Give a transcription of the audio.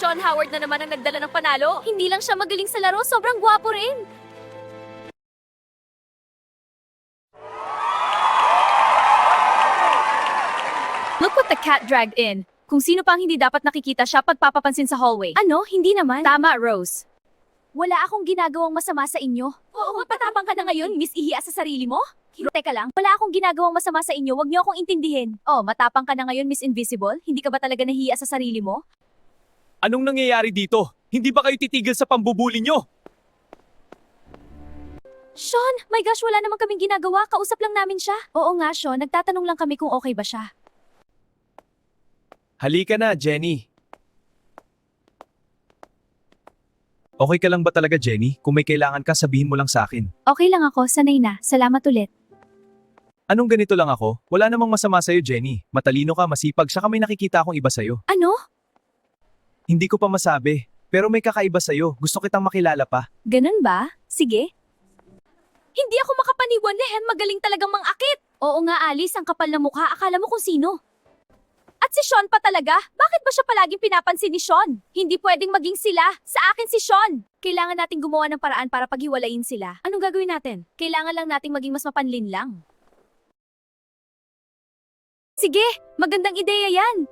Sean Howard na naman ang nagdala ng panalo. Hindi lang siya magaling sa laro, sobrang gwapo rin. Look what the cat dragged in. Kung sino pang hindi dapat nakikita siya pagpapapansin sa hallway. Ano? Hindi naman. Tama, Rose. Wala akong ginagawang masama sa inyo. Oo, patapang ka na ngayon, Miss Ihiya sa sarili mo? Teka lang, wala akong ginagawang masama sa inyo, wag niyo akong intindihin. Oh, matapang ka na ngayon, Miss Invisible? Hindi ka ba talaga nahihiya sa sarili mo? Anong nangyayari dito? Hindi ba kayo titigil sa pambubuli nyo? Sean, my gosh, wala naman kaming ginagawa, kausap lang namin siya. Oo nga, Sean, nagtatanong lang kami kung okay ba siya. Halika na, Jenny. Okay ka lang ba talaga, Jenny? Kung may kailangan ka, sabihin mo lang sa akin. Okay lang ako, sanay na. Salamat ulit. Anong ganito lang ako? Wala namang masama sa'yo, Jenny. Matalino ka, masipag, saka may nakikita akong iba sa'yo. Ano? Hindi ko pa masabi, pero may kakaiba sa'yo. Gusto kitang makilala pa. Ganun ba? Sige. Hindi ako makapaniwalahan, magaling talagang mangakit. Oo nga, Alice, ang kapal na mukha. Akala mo kung sino. At si Sean pa talaga? Bakit ba siya palaging pinapansin ni Sean? Hindi pwedeng maging sila. Sa akin si Sean. Kailangan nating gumawa ng paraan para paghiwalayin sila. Anong gagawin natin? Kailangan lang nating maging mas mapanlin lang. Sige, magandang ideya yan.